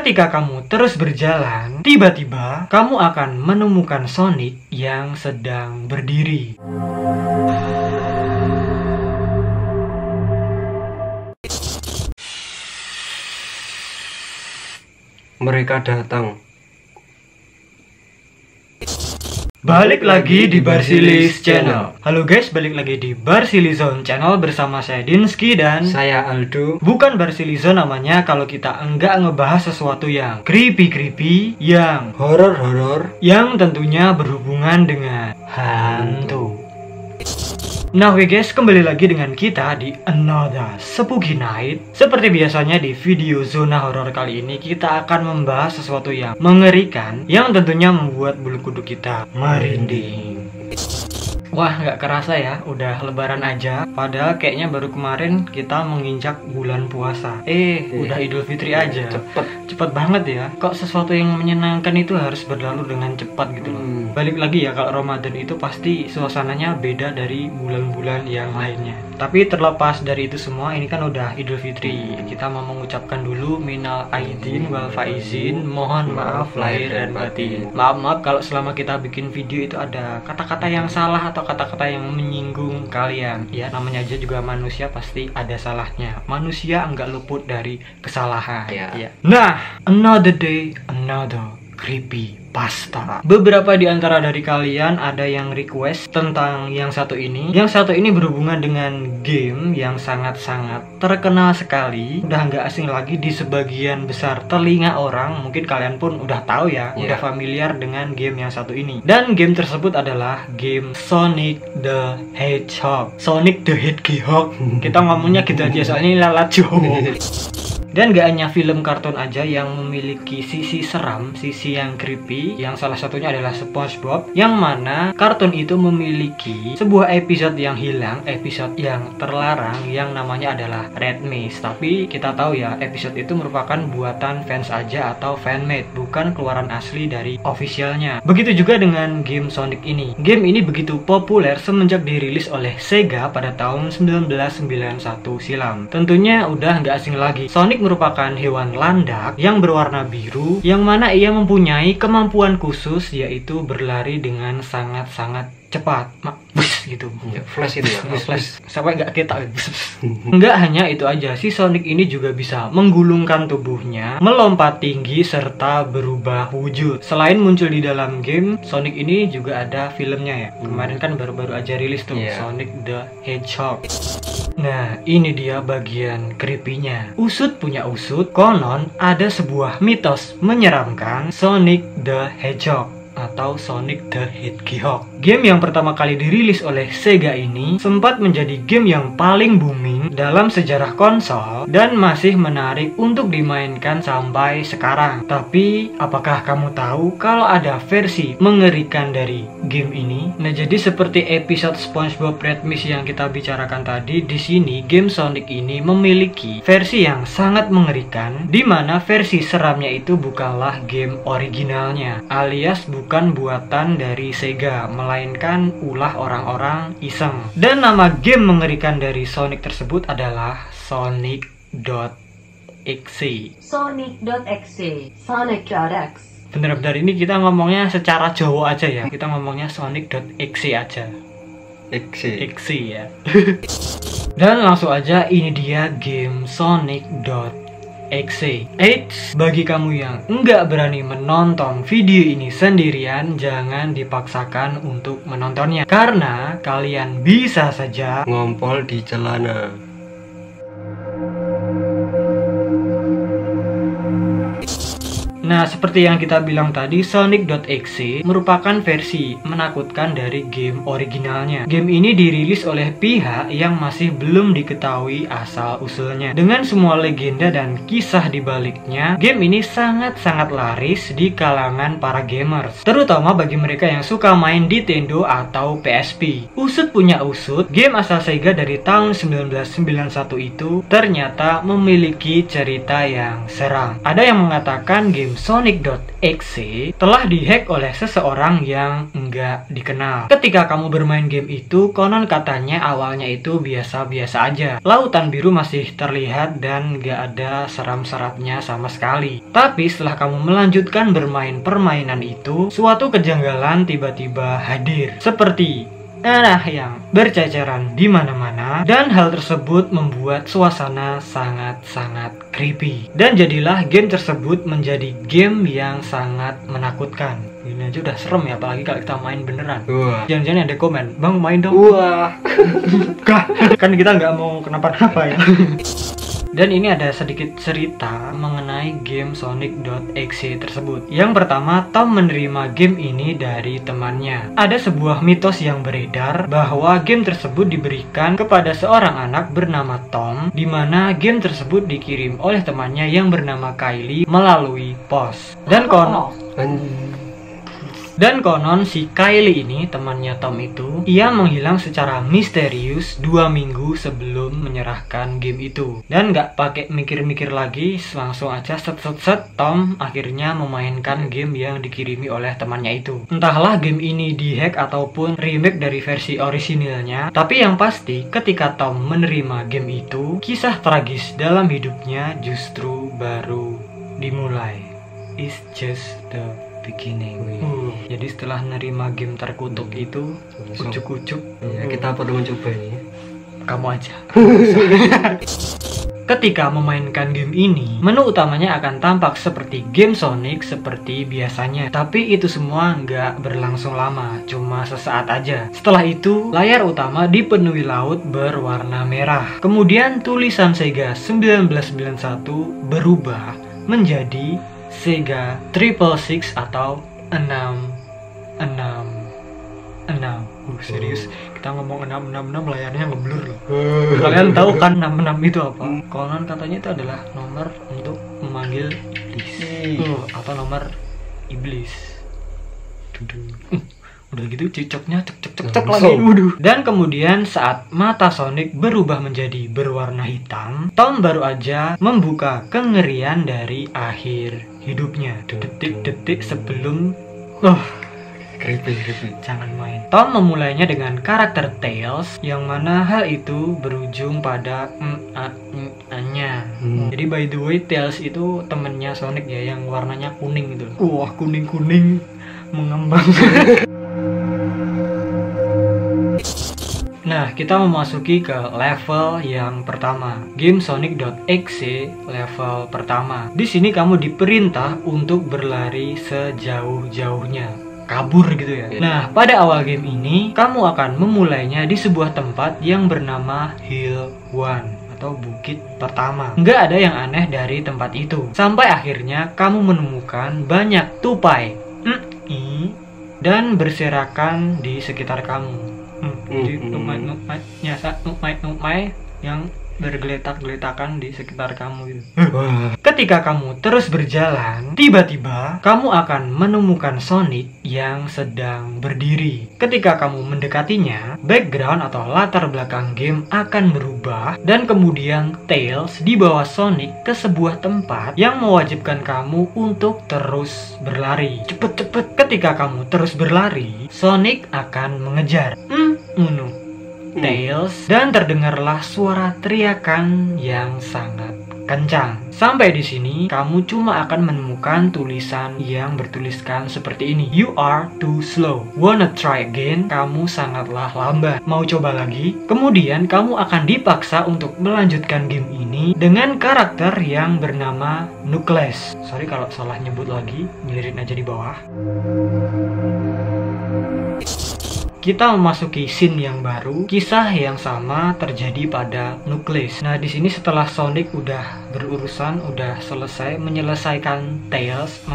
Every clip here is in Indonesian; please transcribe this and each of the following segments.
Ketika kamu terus berjalan, tiba-tiba kamu akan menemukan Sonic yang sedang berdiri. Mereka datang. Balik lagi di Barsilis Channel. Halo guys, balik lagi di Barsilizon Channel bersama saya Dinski dan Saya Aldo. bukan Barsilizon namanya kalau kita enggak ngebahas sesuatu yang creepy, yang Horor-horor. yang tentunya berhubungan dengan hantu. Nah oke guys, kembali lagi dengan kita di Another Spooky Night. Seperti biasanya di video zona horor kali ini kita akan membahas sesuatu yang mengerikan, yang tentunya membuat bulu kuduk kita merinding. Wah, nggak kerasa ya, udah lebaran aja. Padahal kayaknya baru kemarin kita menginjak bulan puasa. Udah Idul Fitri aja. Cepet banget ya. Kok sesuatu yang menyenangkan itu harus berlalu dengan cepat gitu loh. Balik lagi ya, kalau Ramadan itu pasti suasananya beda dari bulan-bulan yang lainnya. Tapi terlepas dari itu semua, ini kan udah Idul Fitri. Kita mau mengucapkan dulu minal aidin wal faizin, mohon maaf lahir dan batin. Maaf kalau selama kita bikin video itu ada kata-kata yang salah atau kata-kata yang menyinggung kalian. Ya, namanya aja juga manusia, pasti ada salahnya. Manusia enggak luput dari kesalahan. Ya. Nah, another day, another creepy pasta. Beberapa di antara dari kalian ada yang request tentang yang satu ini. Yang satu ini berhubungan dengan game yang sangat-sangat terkenal sekali. Udah nggak asing lagi di sebagian besar telinga orang. Mungkin kalian pun udah tahu ya, udah familiar dengan game yang satu ini. Dan game tersebut adalah game Sonic the Hedgehog. Sonic the Hedgehog. Kita ngomongnya gitu aja, soalnya ini lalat Jawa. Dan gak hanya film kartun aja yang memiliki sisi seram, sisi yang creepy, yang salah satunya adalah SpongeBob, yang mana kartun itu memiliki sebuah episode yang hilang, episode yang terlarang, yang namanya adalah Red Maze. Tapi kita tahu ya, episode itu merupakan buatan fans aja atau fanmade, bukan keluaran asli dari officialnya. Begitu juga dengan game Sonic ini. Game ini begitu populer semenjak dirilis oleh Sega pada tahun 1991 silam. Tentunya udah gak asing lagi, Sonic merupakan hewan landak yang berwarna biru, yang mana ia mempunyai kemampuan khusus, yaitu berlari dengan sangat-sangat cepat, gitu. Ya, flash itu ya. Flash sampai nggak ketak. Nggak hanya itu aja, si Sonic ini juga bisa menggulungkan tubuhnya, melompat tinggi, serta berubah wujud. Selain muncul di dalam game, Sonic ini juga ada filmnya ya. Kemarin kan baru-baru aja rilis tuh, Sonic the Hedgehog. Nah, ini dia bagian creepy-nya. Usut punya usut, konon ada sebuah mitos menyeramkan Sonic the Hedgehog atau Sonic the Hedgehog. Game yang pertama kali dirilis oleh Sega ini sempat menjadi game yang paling booming dalam sejarah konsol dan masih menarik untuk dimainkan sampai sekarang. Tapi, apakah kamu tahu kalau ada versi mengerikan dari game ini? Nah, jadi seperti episode SpongeBob Red Maze yang kita bicarakan tadi, di sini game Sonic ini memiliki versi yang sangat mengerikan, di mana versi seramnya itu bukanlah game originalnya, alias bukan buatan dari Sega, melainkan ulah orang-orang iseng. Dan nama game mengerikan dari Sonic tersebut adalah Sonic.exe. Sonic.exe. Sonic.x. Bener-bener ini kita ngomongnya secara Jawa aja ya. Kita ngomongnya Sonic.exe aja. Exe ya. Dan langsung aja, ini dia game Sonic.exe. Bagi kamu yang nggak berani menonton video ini sendirian, jangan dipaksakan untuk menontonnya, karena kalian bisa saja Ngompol di celana. Nah, seperti yang kita bilang tadi, Sonic.exe merupakan versi menakutkan dari game originalnya. Game ini dirilis oleh pihak yang masih belum diketahui asal-usulnya. Dengan semua legenda dan kisah di baliknya, game ini sangat-sangat laris di kalangan para gamers, terutama bagi mereka yang suka main Nintendo atau PSP. Usut punya usut, game asal Sega dari tahun 1991 itu ternyata memiliki cerita yang seram. Ada yang mengatakan game game Sonic.exe telah dihack oleh seseorang yang nggak dikenal. Ketika kamu bermain game itu, konon katanya awalnya itu biasa-biasa aja. Lautan biru masih terlihat dan nggak ada seram-seramnya sama sekali. Tapi setelah kamu melanjutkan bermain permainan itu, suatu kejanggalan tiba-tiba hadir. Seperti tanah yang berceceran di mana-mana, dan hal tersebut membuat suasana sangat-sangat creepy. Dan jadilah game tersebut menjadi game yang sangat menakutkan. Ini aja udah serem ya, apalagi kalau kita main beneran. Wah. Jangan-jangan ada komen, "Bang, main dong." Wah. Kan kita nggak mau kenapa-napa ya. Dan ini ada sedikit cerita mengenai game Sonic.exe tersebut. Yang pertama, Tom menerima game ini dari temannya. Ada sebuah mitos yang beredar bahwa game tersebut diberikan kepada seorang anak bernama Tom, di mana game tersebut dikirim oleh temannya yang bernama Kylie melalui pos. Dan konon si Kylie ini, temannya Tom itu, ia menghilang secara misterius 2 minggu sebelum menyerahkan game itu. Dan nggak pakai mikir-mikir lagi, langsung aja set Tom akhirnya memainkan game yang dikirimi oleh temannya itu. Entahlah game ini dihack ataupun remake dari versi orisinilnya, tapi yang pasti ketika Tom menerima game itu, kisah tragis dalam hidupnya justru baru dimulai. It's just the beginning. Jadi setelah nerima game terkutuk itu, ujuk-ujuk Ya, kita perlu mencoba ini. kamu aja. Ketika memainkan game ini, menu utamanya akan tampak seperti game Sonic seperti biasanya. Tapi itu semua nggak berlangsung lama, cuma sesaat aja. Setelah itu, layar utama dipenuhi laut berwarna merah. Kemudian tulisan Sega 1991 berubah menjadi Sega 666 atau 666. Serius, kita ngomong 666 layarnya ngeblur loh. Kalian tahu kan 66 itu apa? Konon katanya itu adalah nomor untuk memanggil iblis. Atau nomor iblis. Udah gitu cicoknya cek lagi. Dan kemudian saat mata Sonic berubah menjadi berwarna hitam, Tom baru aja membuka kengerian dari akhir hidupnya. Detik-detik sebelum Creepy. jangan main. Tom memulainya dengan karakter Tails, yang mana hal itu berujung pada nya. Jadi by the way, Tails itu temennya Sonic ya, yang warnanya kuning gitu. Wah, kuning-kuning mengembang. Nah, kita memasuki ke level yang pertama, game Sonic.exe level pertama. Di sini kamu diperintah untuk berlari sejauh-jauhnya, kabur gitu ya. Nah, pada awal game ini, kamu akan memulainya di sebuah tempat yang bernama Hill 1 atau bukit pertama. Nggak ada yang aneh dari tempat itu. Sampai akhirnya kamu menemukan banyak tupai dan berserakan di sekitar kamu. Jadi numai yang bergeletak-geletakan di sekitar kamu gitu. Ketika kamu terus berjalan, tiba-tiba kamu akan menemukan Sonic yang sedang berdiri. Ketika kamu mendekatinya, background atau latar belakang game akan berubah, dan kemudian Tails dibawa Sonic ke sebuah tempat yang mewajibkan kamu untuk terus berlari. Cepet-cepet. Ketika kamu terus berlari, Sonic akan mengejar Tails, dan terdengarlah suara teriakan yang sangat kencang. Sampai di sini, kamu cuma akan menemukan tulisan yang bertuliskan seperti ini: "You are too slow. Wanna try again?" Kamu sangatlah lambat. Mau coba lagi? Kemudian kamu akan dipaksa untuk melanjutkan game ini dengan karakter yang bernama Knuckles. Sorry kalau salah nyebut lagi, milirin aja di bawah. Kita memasuki scene yang baru. Kisah yang sama terjadi pada Knuckles. Nah, di sini setelah Sonic udah berurusan, udah selesai menyelesaikan Tails,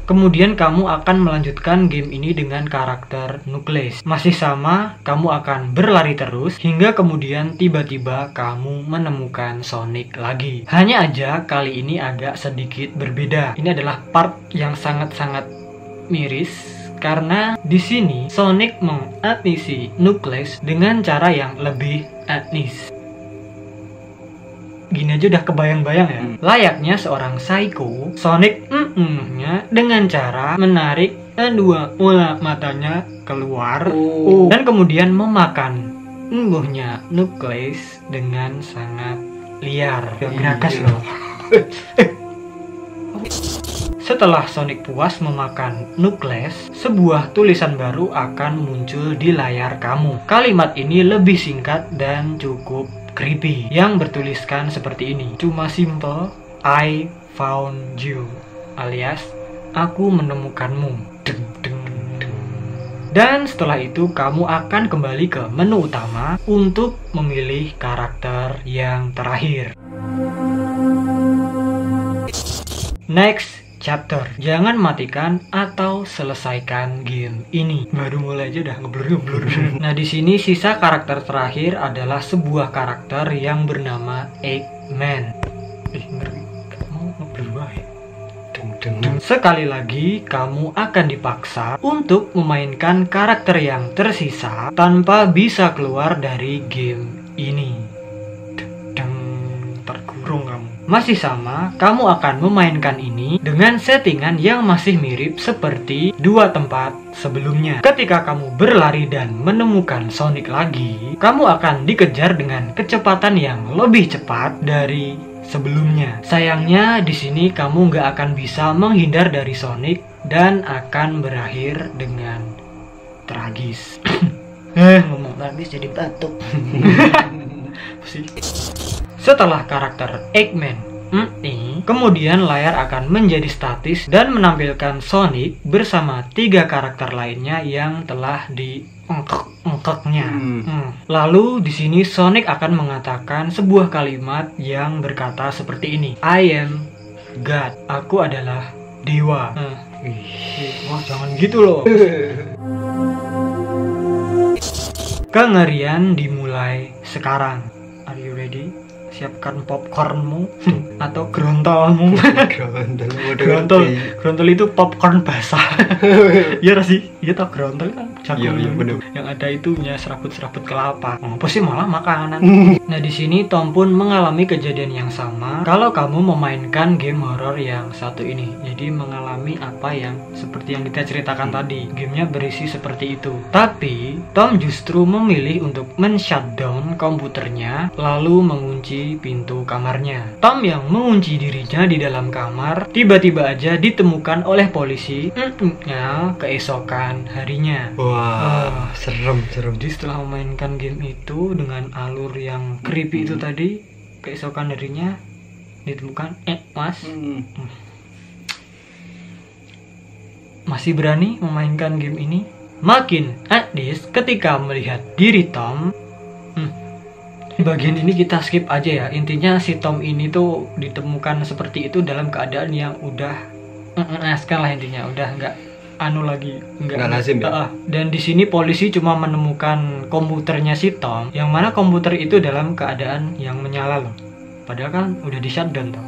kemudian kamu akan melanjutkan game ini dengan karakter Knuckles. Masih sama, kamu akan berlari terus hingga kemudian tiba-tiba kamu menemukan Sonic lagi. Hanya aja kali ini agak sedikit berbeda. Ini adalah part yang sangat-sangat miris. Karena di sini Sonic mengadmisi Knuckles dengan cara yang lebih etnis. Gini aja udah kebayang-bayang ya. Layaknya seorang psycho, Sonic membunuhnya dengan cara menarik dua bola matanya keluar dan kemudian memakan embuhnya nukleus dengan sangat liar. Geragas loh. Setelah Sonic puas memakan nukleus, sebuah tulisan baru akan muncul di layar kamu. Kalimat ini lebih singkat dan cukup creepy, yang bertuliskan seperti ini. Cuma simple, I found you, alias aku menemukanmu. Deng, deng, deng. Dan setelah itu kamu akan kembali ke menu utama untuk memilih karakter yang terakhir. Next chapter. Jangan matikan atau selesaikan game ini. Baru mulai aja udah ngeblur. Nah, di sini sisa karakter terakhir adalah sebuah karakter yang bernama Eggman. Ngeri. Mau ngeblur wae. Sekali lagi, kamu akan dipaksa untuk memainkan karakter yang tersisa tanpa bisa keluar dari game ini. Terkurung kamu. Masih sama, kamu akan memainkan ini dengan settingan yang masih mirip seperti dua tempat sebelumnya. Ketika kamu berlari dan menemukan Sonic lagi, kamu akan dikejar dengan kecepatan yang lebih cepat dari sebelumnya. Sayangnya di sini kamu nggak akan bisa menghindar dari Sonic dan akan berakhir dengan tragis. Ngomong tragis jadi batuk. Setelah karakter Eggman kemudian layar akan menjadi statis dan menampilkan Sonic bersama 3 karakter lainnya yang telah diengkeknya. Lalu di sini Sonic akan mengatakan sebuah kalimat yang berkata seperti ini. I am God. Aku adalah dewa. Wah, jangan gitu loh. Kengerian dimulai sekarang. Are you ready? Siapkan popcornmu atau grontolmu. Grontol itu popcorn basah. Iya sih, iya tau grontol kan jagung yang ada itunya serabut-serabut kelapa. Apa sih malah makanan. Nah, di sini Tom pun mengalami kejadian yang sama kalau kamu memainkan game horor yang satu ini. Jadi mengalami apa yang seperti yang kita ceritakan tadi. Gamenya berisi seperti itu. Tapi Tom justru memilih untuk men-shutdown komputernya lalu mengunci pintu kamarnya. Tom yang mengunci dirinya di dalam kamar tiba-tiba aja ditemukan oleh polisi keesokan harinya. Wah, serem. Jadi setelah memainkan game itu dengan alur yang creepy itu tadi, keesokan harinya ditemukan mas masih berani memainkan game ini? Makin adis ketika melihat diri Tom. Bagian ini kita skip aja ya. Intinya si Tom ini tuh ditemukan seperti itu dalam keadaan yang udah mengenaskan lah intinya, udah nggak lagi, nggak lazim ya. Dan di sini polisi cuma menemukan komputernya si Tom, yang mana komputer itu dalam keadaan yang menyala loh. Padahal kan udah di shutdown tuh.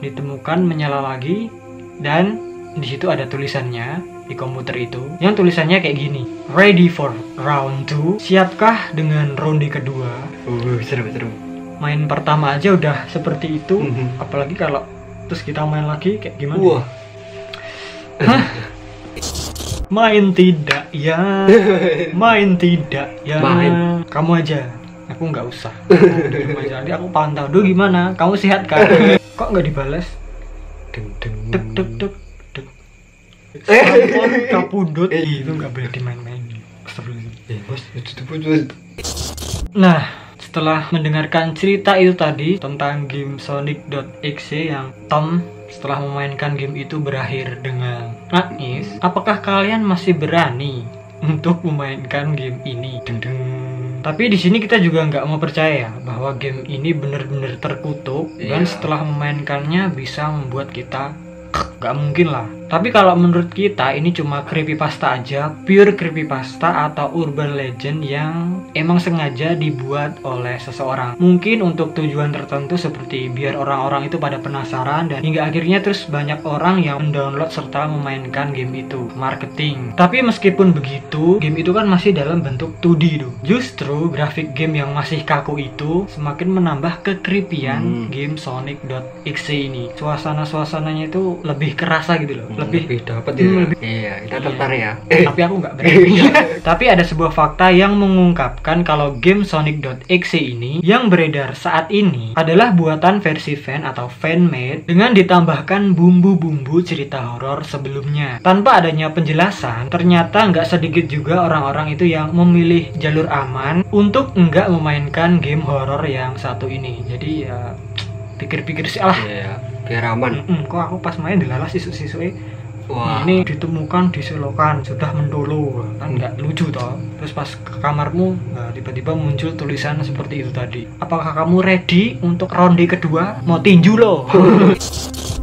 Ditemukan menyala lagi dan di situ ada tulisannya di komputer itu, yang tulisannya kayak gini. Ready for round 2? Siapkah dengan ronde kedua? Seru. Main pertama aja udah seperti itu, apalagi kalau terus kita main lagi kayak gimana? Wah. Main tidak ya. Main tidak ya. Kamu aja, aku nggak usah. Jadi aku pantau dulu gimana, kamu sehat kan? Kok nggak dibalas? Dek. Kapundut itu nggak boleh dimain-main. Nah, setelah mendengarkan cerita itu tadi tentang game Sonic.exe yang Tom setelah memainkan game itu berakhir dengan nangis, apakah kalian masih berani untuk memainkan game ini? Tapi di sini kita juga nggak mau percaya bahwa game ini benar-benar terkutuk dan setelah memainkannya bisa membuat kita gak mungkin lah. Tapi kalau menurut kita ini cuma creepypasta aja, pure creepypasta atau urban legend yang emang sengaja dibuat oleh seseorang. Mungkin untuk tujuan tertentu seperti biar orang-orang itu pada penasaran dan hingga akhirnya terus banyak orang yang mendownload serta memainkan game itu. Marketing. Tapi meskipun begitu, game itu kan masih dalam bentuk 2D tuh. Justru grafik game yang masih kaku itu semakin menambah kecreepyan game Sonic.exe ini. Suasana-suasananya itu lebih kerasa gitu loh, lebih dapat ya. Iya, kita tertarik ya. Tapi aku nggak berani. Tapi ada sebuah fakta yang mengungkapkan kalau game Sonic.exe ini yang beredar saat ini adalah buatan versi fan atau fanmade dengan ditambahkan bumbu-bumbu cerita horor sebelumnya. Tanpa adanya penjelasan, ternyata nggak sedikit juga orang-orang itu yang memilih jalur aman untuk nggak memainkan game horor yang satu ini. Jadi ya pikir-pikir sih lah. Iya, biar aman. Kok aku pas main dilalas isu-isu Wah. ini ditemukan di selokan sudah mentolo, kan nggak lucu toh. Terus pas ke kamarmu, nah, tiba-tiba muncul tulisan seperti itu tadi. Apakah kamu ready untuk ronde kedua? Mau tinju loh.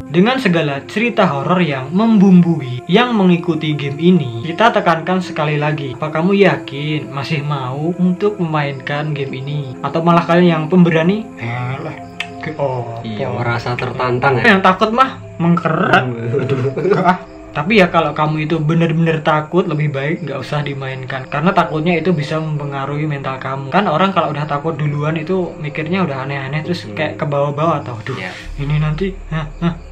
Dengan segala cerita horor yang membumbui yang mengikuti game ini, kita tekankan sekali lagi, apa kamu yakin masih mau untuk memainkan game ini? Atau malah kalian yang pemberani? Iya, merasa tertantang ya. Yang takut mah mengkerat. Tapi ya kalau kamu itu bener-bener takut, lebih baik nggak usah dimainkan, karena takutnya itu bisa mempengaruhi mental kamu. Kan orang kalau udah takut duluan itu mikirnya udah aneh-aneh, terus kayak ke bawah-bawah atau aduh ini nanti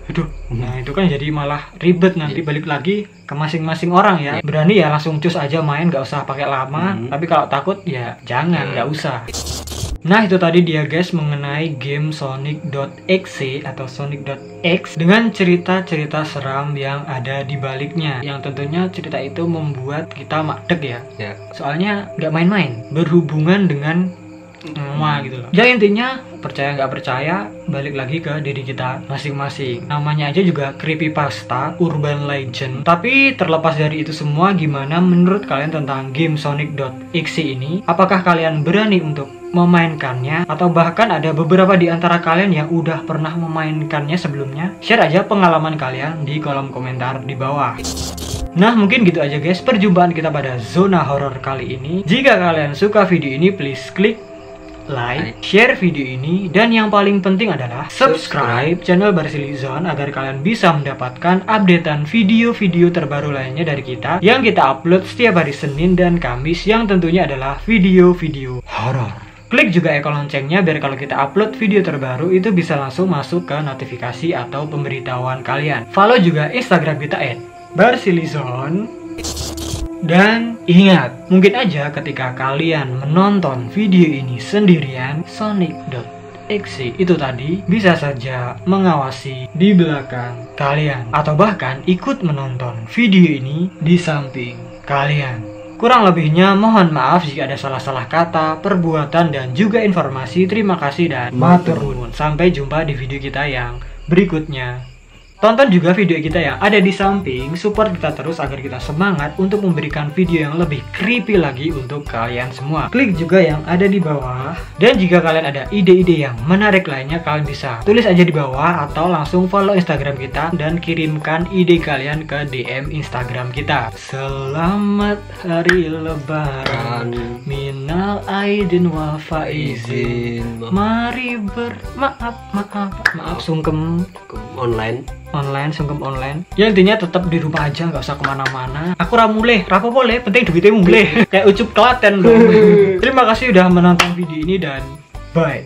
aduh. Nah itu kan jadi malah ribet nanti. Balik lagi ke masing-masing orang ya. Berani ya langsung cus aja main, nggak usah pakai lama. Tapi kalau takut ya jangan, nggak usah. Nah itu tadi dia guys mengenai game Sonic.exe atau Sonic.x dengan cerita-cerita seram yang ada di baliknya, yang tentunya cerita itu membuat kita makdek ya. Soalnya nggak main-main, berhubungan dengan gitu loh. Ya intinya percaya nggak percaya balik lagi ke diri kita masing-masing. Namanya aja juga creepypasta, urban legend. Tapi terlepas dari itu semua, gimana menurut kalian tentang game Sonic.exe ini? Apakah kalian berani untuk memainkannya, atau bahkan ada beberapa di antara kalian yang udah pernah memainkannya sebelumnya? Share aja pengalaman kalian di kolom komentar di bawah. Nah mungkin gitu aja guys perjumpaan kita pada zona horor kali ini. Jika kalian suka video ini, please klik like, share video ini, dan yang paling penting adalah subscribe channel Barsilizon agar kalian bisa mendapatkan updatean video-video terbaru lainnya dari kita yang kita upload setiap hari Senin dan Kamis, yang tentunya adalah video-video horor. Klik juga ikon loncengnya biar kalau kita upload video terbaru itu bisa langsung masuk ke notifikasi atau pemberitahuan kalian. Follow juga Instagram kita @Barsilizon. Dan ingat, mungkin aja ketika kalian menonton video ini sendirian, Sonic.exe itu tadi bisa saja mengawasi di belakang kalian, atau bahkan ikut menonton video ini di samping kalian. Kurang lebihnya mohon maaf jika ada salah-salah kata, perbuatan, dan juga informasi. Terima kasih dan matur nuwun. Sampai jumpa di video kita yang berikutnya. Tonton juga video kita yang ada di samping, support kita terus agar kita semangat untuk memberikan video yang lebih creepy lagi untuk kalian semua. Klik juga yang ada di bawah, dan jika kalian ada ide-ide yang menarik lainnya, kalian bisa tulis aja di bawah atau langsung follow Instagram kita dan kirimkan ide kalian ke DM Instagram kita. Selamat Hari Lebaran, minal aidin wal faizin. Mari maaf sungkem sungkem online. Ya intinya tetap di rumah aja, nggak usah kemana-mana. Aku ramuleh, rapopo le, penting duitnya muleh. Kayak ucup Klaten dong. Terima kasih udah menonton video ini dan bye.